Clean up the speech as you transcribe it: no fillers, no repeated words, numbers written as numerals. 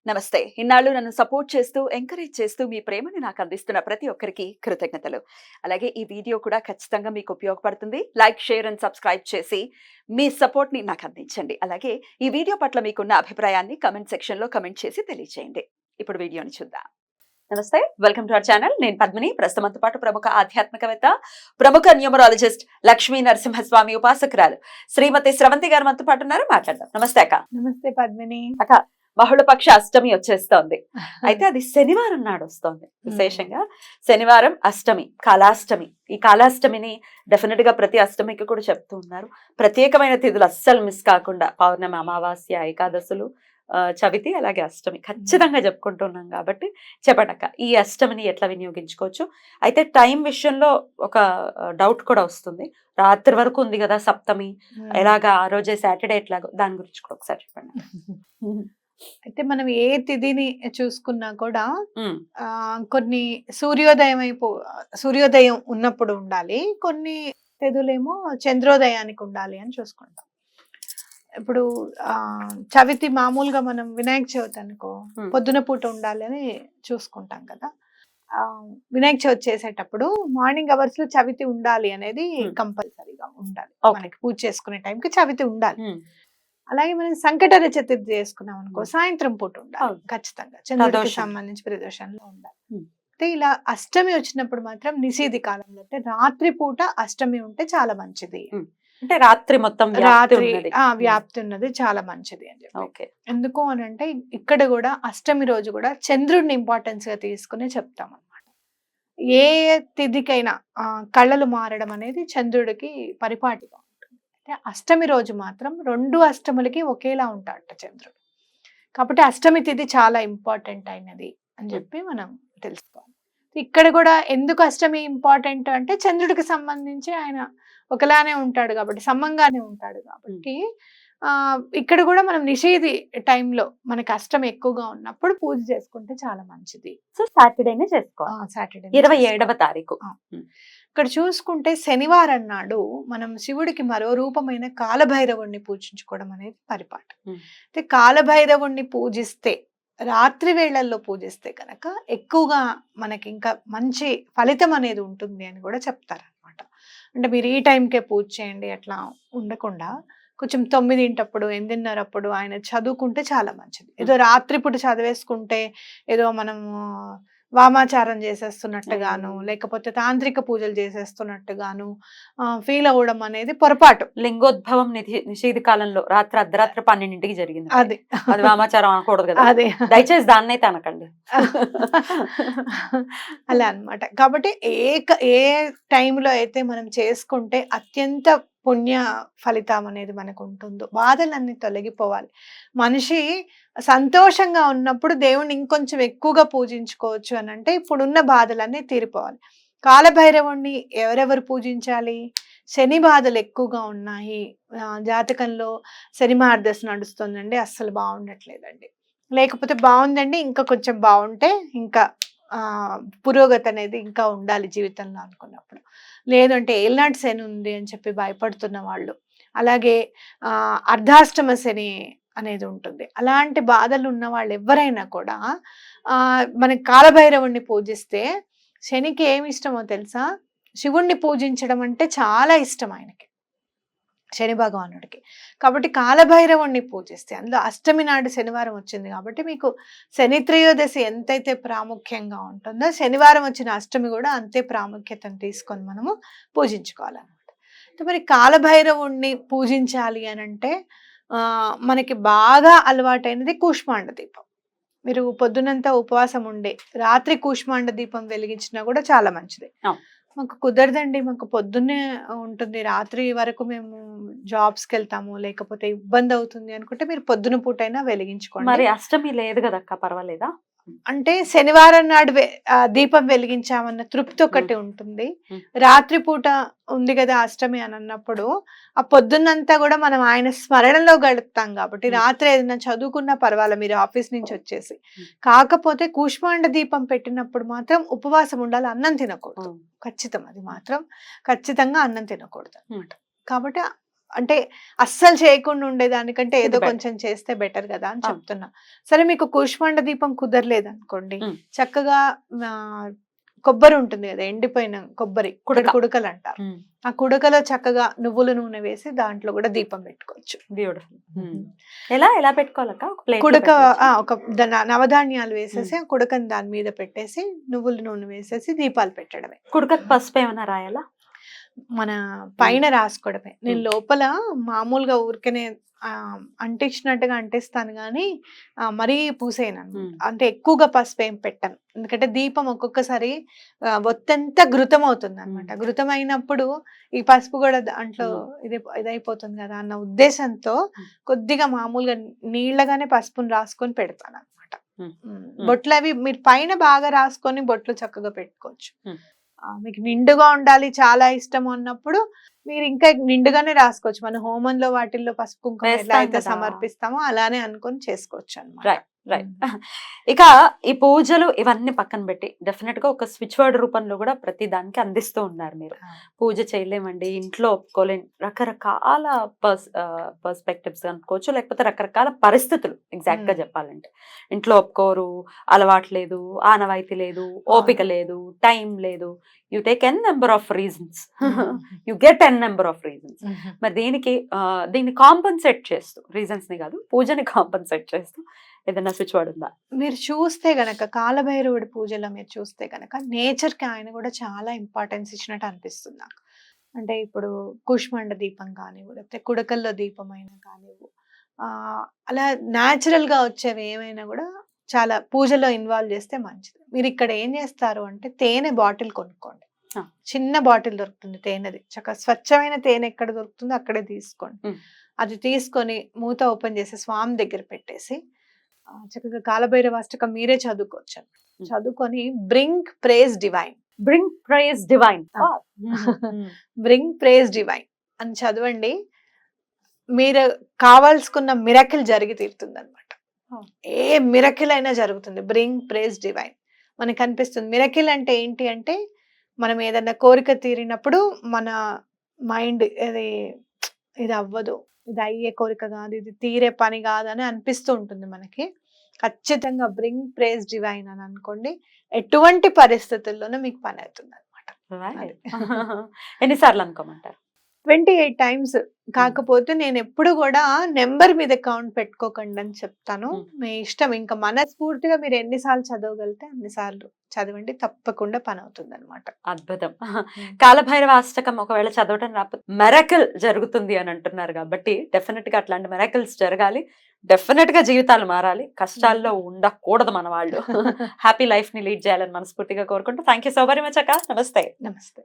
నమస్తే. ఇన్నాళ్ళు నన్ను సపోర్ట్ చేస్తూ, ఎంకరేజ్ చేస్తూ మీ ప్రేమని నాకు అందిస్తున్న ప్రతి ఒక్కరికి కృతజ్ఞతలు. అలాగే ఈ వీడియో కూడా ఖచ్చితంగా మీకు ఉపయోగపడుతుంది. లైక్, షేర్ అండ్ సబ్స్క్రైబ్ చేసి మీ సపోర్ట్‌ని నాకు అందించండి. అలాగే ఈ వీడియో పట్ల మీకున్న అభిప్రాయాన్ని కామెంట్ సెక్షన్‌లో కామెంట్ చేసి తెలియజేయండి. ఇప్పుడు వీడియోని చూద్దాం. నమస్తే, వెల్కమ్ టు అవర్ ఛానల్. నేను పద్మిని. ప్రస్తుతంతో పాటు ప్రముఖ ఆధ్యాత్మికవేత్త, ప్రముఖ న్యూమరాలజిస్ట్ లక్ష్మీ నరసింహస్వామి ఉపాసకురాలు శ్రీమతి స్రవంతి గారు మనతో పాటు ఉన్నారు. మాట్లాడదాం. నమస్తే అక్క. నమస్తే పద్మిని. అక్క, బహుళపక్ష అష్టమి వచ్చేస్తోంది. అయితే అది శనివారం నాడు వస్తోంది. విశేషంగా శనివారం అష్టమి, కాలాష్టమి. ఈ కాలాష్టమిని డెఫినెట్ గా ప్రతి అష్టమికి కూడా చెప్తూ ఉన్నారు. ప్రత్యేకమైన తిథులు అస్సలు మిస్ కాకుండా పౌర్ణమి, అమావాస్య, ఏకాదశులు, చవితి, అలాగే అష్టమి ఖచ్చితంగా చెప్పుకుంటున్నాం కాబట్టి చెప్పటక్క ఈ అష్టమిని ఎట్లా వినియోగించుకోవచ్చు. అయితే టైం విషయంలో ఒక డౌట్ కూడా వస్తుంది. రాత్రి వరకు ఉంది కదా సప్తమి, ఎలాగా ఆ రోజే సాటర్డే ఎట్లాగో దాని గురించి కూడా ఒకసారి చెప్పండి. అయితే మనం ఏ తిథిని చూసుకున్నా కూడా కొన్ని సూర్యోదయం ఉన్నప్పుడు ఉండాలి, కొన్ని తిథులేమో చంద్రోదయానికి ఉండాలి అని చూసుకుంటాం. ఇప్పుడు చవితి మామూలుగా మనం వినాయక చవితి అనుకో పొద్దున పూట ఉండాలి అని చూసుకుంటాం కదా. వినాయక చవితి చేసేటప్పుడు మార్నింగ్ అవర్స్ లో చవితి ఉండాలి అనేది కంపల్సరీగా ఉండాలి. మనకి పూజ చేసుకునే టైంకి చవితి ఉండాలి. అలాగే మనం సంకటహర చతుర్థి చేసుకున్నాం అనుకో సాయంత్రం పూట ఉండాలి ఖచ్చితంగా, చంద్రుడికి సంబంధించి ప్రదోషంలో ఉండాలి. అయితే ఇలా అష్టమి వచ్చినప్పుడు మాత్రం నిషేధి కాలంలో అంటే రాత్రి పూట అష్టమి ఉంటే చాలా మంచిది. అంటే రాత్రి మొత్తం వ్యాప్తి ఉన్నది చాలా మంచిది అని చెప్పి. ఎందుకు అని అంటే ఇక్కడ కూడా అష్టమి రోజు కూడా చంద్రుడిని ఇంపార్టెన్స్ గా తీసుకుని చెప్తాం అనమాట. ఏ తిథికైనా కళ్ళలు మారడం అనేది చంద్రుడికి పరిపాటిగా ఉంటుంది. అయితే అష్టమి రోజు మాత్రం 2 అష్టములకి ఒకేలా ఉంటాడట చంద్రుడు. కాబట్టి అష్టమి తిథి చాలా ఇంపార్టెంట్ అయినది అని చెప్పి మనం తెలుసుకోవాలి. ఇక్కడ కూడా ఎందుకు అష్టమి ఇంపార్టెంట్ అంటే చంద్రుడికి సంబంధించి ఆయన ఒకలానే ఉంటాడు కాబట్టి, సమంగానే ఉంటాడు కాబట్టి ఇక్కడ కూడా మనం నిషేధి టైంలో మనకి అష్టమి ఎక్కువగా ఉన్నప్పుడు పూజ చేసుకుంటే చాలా మంచిది. సో సాటర్డేనే చేసుకోవాలి. సాటర్డే 27వ తారీఖు. ఇక్కడ చూసుకుంటే శనివారం నాడు మనం శివుడికి మరో రూపమైన కాలభైరవుణ్ణి పూజించుకోవడం అనేది పరిపాటి. అయితే కాలభైరవుణ్ణి పూజిస్తే, రాత్రి వేళల్లో పూజిస్తే కనుక ఎక్కువగా మనకి ఇంకా మంచి ఫలితం అనేది ఉంటుంది అని కూడా చెప్తారనమాట. అంటే మీరు ఈ టైంకే పూజ చేయండి అట్లా ఉండకుండా కొంచెం 9 8:30 ఆయన చదువుకుంటే చాలా మంచిది. ఏదో రాత్రిపూట చదివేసుకుంటే ఏదో మనము వామాచారం చేసేస్తున్నట్టుగాను లేకపోతే తాంత్రిక పూజలు చేసేస్తున్నట్టుగాను ఫీల్ అవ్వడం అనేది పొరపాటు. లింగోద్భవం నిషేధి కాలంలో రాత్రి అర్ధరాత్రి 12ంటికి జరిగింది. అది వామాచారం అనకూడదు కదా. అదే, దయచేసి దాన్ని అయితే అనకండి. అలా అన్నమాట. కాబట్టి ఏ టైంలో అయితే మనం చేసుకుంటే అత్యంత పుణ్య ఫలితం అనేది మనకు ఉంటుందో, బాధలన్నీ తొలగిపోవాలి. మనిషి సంతోషంగా ఉన్నప్పుడు దేవుణ్ణి ఇంకొంచెం ఎక్కువగా పూజించుకోవచ్చు అని అంటే ఇప్పుడున్న బాధలన్నీ తీరిపోవాలి. కాలభైరవుణ్ణి ఎవరెవరు పూజించాలి? శని బాధలు ఎక్కువగా ఉన్నాయి, జాతకంలో శని మహర్దశ నడుస్తుందండి, అస్సలు బాగుండట్లేదండి, లేకపోతే బాగుందండి ఇంకా కొంచెం బాగుంటే ఇంకా పురోగతి అనేది ఇంకా ఉండాలి జీవితంలో అనుకున్నప్పుడు, లేదంటే ఏళ్ళనాటి శని ఉంది అని చెప్పి భయపడుతున్న వాళ్ళు, అలాగే అర్ధాష్టమ శని అనేది ఉంటుంది. అలాంటి బాధలు ఉన్న వాళ్ళు ఎవరైనా కూడా మనకి కాలభైరవుణ్ణి పూజిస్తే, శనికి ఏమి ఇష్టమో తెలుసా? శివుణ్ణి పూజించడం అంటే చాలా ఇష్టం ఆయనకి, శని భగవానుడికి. కాబట్టి కాలభైరవుణ్ణి పూజిస్తే, అందులో అష్టమి నాడు శనివారం వచ్చింది కాబట్టి మీకు శని త్రయోదశి ఎంతైతే ప్రాముఖ్యంగా ఉంటుందో శనివారం వచ్చిన అష్టమి కూడా అంతే ప్రాముఖ్యతను తీసుకొని మనము పూజించుకోవాలన్నమాట. మరి కాలభైరవుణ్ణి పూజించాలి అని అంటే మనకి బాగా అలవాటైనది కూష్మాండ దీపం. మీరు పొద్దునంతా ఉపవాసం ఉండే రాత్రి కూష్మాండ దీపం వెలిగించినా కూడా చాలా మంచిది. మాకు కుదరదండి, మాకు పొద్దున్నే ఉంటుంది, రాత్రి వరకు మేము జాబ్స్కి వెళ్తాము, లేకపోతే ఇబ్బంది అవుతుంది అనుకుంటే మీరు పొద్దున పూటైనా వెలిగించుకోండి. మరి అష్టమి లేదు కదక్క, పర్వాలేదా? అంటే శనివారం నాడు దీపం వెలిగించామన్న తృప్తి ఒకటి ఉంటుంది. రాత్రి పూట ఉంది కదా అష్టమి అని అన్నప్పుడు ఆ పొద్దున్నంతా కూడా మనం ఆయన స్మరణలో గడుపుతాం కాబట్టి రాత్రి ఏదైనా చదువుకున్నా పర్వాలేదు మీరు ఆఫీస్ నుంచి వచ్చేసి. కాకపోతే కూష్మాండ దీపం పెట్టినప్పుడు మాత్రం ఉపవాసం ఉండాలి, అన్నం తినకూడదు. ఖచ్చితం, అది మాత్రం ఖచ్చితంగా అన్నం తినకూడదు అనమాట. కాబట్టి అంటే అస్సలు చేయకుండా ఉండేదానికంటే ఇది ఏదో better. కొంచెం చేస్తే బెటర్ కదా అని అవును. చెప్తున్నా. సరే మీకు కూష్మాండ దీపం కుదరలేదనుకోండి, ఉమ్. చక్కగా కొబ్బరి ఉంటుంది కదా, ఎండిపోయిన కొబ్బరి కుడక. కుడకలు అంటారు. ఉమ్. ఆ కుడకలో చక్కగా నువ్వుల నూనె వేసి దాంట్లో కూడా దీపం పెట్టుకోవచ్చు. బ్యూటిఫుల్. ఎలా ఎలా పెట్టుకోవాలక్క? ఒక ప్లేట్ కుడక ఒక నవధాన్యాలు వేసేసి ఆ కుడకని దాని మీద పెట్టేసి నువ్వుల నూనె వేసేసి దీపాలు పెట్టడమే. కుడకకు పసుపు ఏమైనా రాయాలా? మన పైన రాసుకోవడమే. నేను మ్మ్. లోపల మామూలుగా ఊరికనే అంటించినట్టుగా అంటిస్తాను కానీ మరీ పూసేయను. మ్మ్. అంటే ఎక్కువగా పసుపు ఏం పెట్టను, ఎందుకంటే దీపం ఒక్కొక్కసారి ఒత్తంతా ఘృతం అవుతుంది అనమాట. ఘృతం అయినప్పుడు ఈ పసుపు కూడా దాంట్లో ఇదైపోతుంది కదా అన్న ఉద్దేశంతో కొద్దిగా మామూలుగా నీళ్ళగానే పసుపుని రాసుకొని పెడతాను అనమాట. బొట్లు అవి మీరు పైన బాగా రాసుకొని బొట్లు చక్కగా పెట్టుకోవచ్చు. మీకు నిండుగా ఉండాలి, చాలా ఇష్టం అన్నప్పుడు మీరు ఇంకా నిండుగానే రాసుకోవచ్చు. మన హోమంలో వాటిల్లో పసుపు కుంకుమ ఎలా వేస్తాం అయితే కదా. సమర్పిస్తామో అలానే అనుకొని చేసుకోవచ్చు అన్నమాట. Right right. ఇక ఈ పూజలు ఇవన్నీ పక్కన పెట్టి డెఫినెట్ గా ఒక స్విచ్ వర్డ్ రూపంలో కూడా ప్రతి దానికి అందిస్తూ ఉన్నారు మీరు. పూజ చేయలేమండి, ఇంట్లో ఒప్పుకోలేని రకరకాల పర్స్పెక్టివ్స్ అనుకోవచ్చు, లేకపోతే రకరకాల పరిస్థితులు ఎగ్జాక్ట్ గా చెప్పాలంటే. ఇంట్లో ఒప్పుకోరు, అలవాటు లేదు, ఆనవాయితీ లేదు, ఓపిక లేదు, టైం లేదు, you take n number of reasons, you get n number of reasons. మరి దీన్ని కాంపన్సేట్ చేస్తూ, రీజన్స్ ని కాదు పూజని కాంపన్సేట్ చేస్తూ ఏదైనా స్విచ్ వర్డ్ ఉందా? మీరు చూస్తే గనక కాలభైరవుడి పూజలో మీరు చూస్తే గనక నేచర్ కి ఆయన కూడా చాలా ఇంపార్టెన్స్ ఇచ్చినట్టు అనిపిస్తుంది నాకు. అంటే ఇప్పుడు కూష్మాండ దీపం కానివ్వు, లేకపోతే కుడకల్లో దీపం అయినా కానివ్వు, అలా న్యాచురల్ గా వచ్చేవి ఏమైనా కూడా చాలా పూజలో ఇన్వాల్వ్ చేస్తే మంచిది. మీరు ఇక్కడ ఏం చేస్తారు అంటే తేనె బాటిల్ కొనుక్కోండి. చిన్న బాటిల్ దొరుకుతుంది తేనెది, చక్కగా స్వచ్ఛమైన తేనె ఎక్కడ దొరుకుతుందో అక్కడే తీసుకోండి. అది తీసుకొని మూత ఓపెన్ చేసి స్వామి దగ్గర పెట్టేసి చక్కగా కాలభైరవ అష్టకం మీరే చదువుకోవచ్చు. చదువుకొని bring praise divine, bring prize divine, bring praise divine అని చదవండి. మీరు కావాల్సుకున్న మిరకిల్ జరిగి తీరుతుంది అనమాట. ఏ మిరకిల్ అయినా జరుగుతుంది. బ్రింగ్ ప్రేజ్ డివైన్ మనకి అనిపిస్తుంది. మిరకిల్ అంటే ఏంటి అంటే మనం ఏదన్నా కోరిక తీరినప్పుడు మన మైండ్ ఇది అవ్వదు, ఇది అయ్యే కోరిక కాదు, ఇది తీరే పని కాదు అని అనిపిస్తూ ఉంటుంది మనకి. ఖచ్చితంగా బ్రింగ్ ప్రేజ్ డివైన్ అని అనుకోండి, ఎటువంటి పరిస్థితుల్లోనూ మీకు పని అవుతుంది అనమాట. ఎన్నిసార్లు అనుకోమంటారు? 28 టైమ్స్. కాకపోతే నేను ఎప్పుడు కూడా నెంబర్ మీద కౌంట్ పెట్టుకోకండి అని చెప్తాను. మీ ఇష్టం, ఇంకా మనస్ఫూర్తిగా మీరు ఎన్నిసార్లు చదవగలిగితే అన్నిసార్లు చదవండి, తప్పకుండా పని అవుతుంది అనమాట. అద్భుతం. కాలభైరవ అష్టకం ఒకవేళ చదవటం రాకపోతే మెరకిల్ జరుగుతుంది అని అంటున్నారు కాబట్టి డెఫినెట్ గా అట్లాంటి మెరకిల్స్ జరగాలి. డెఫినెట్ గా జీవితాలు మారాలి, కష్టాల్లో ఉండకూడదు మన వాళ్ళు. హ్యాపీ లైఫ్ ని లీడ్ చేయాలని మనస్ఫూర్తిగా కోరుకుంటూ thank you so very much అక్క. నమస్తే. నమస్తే.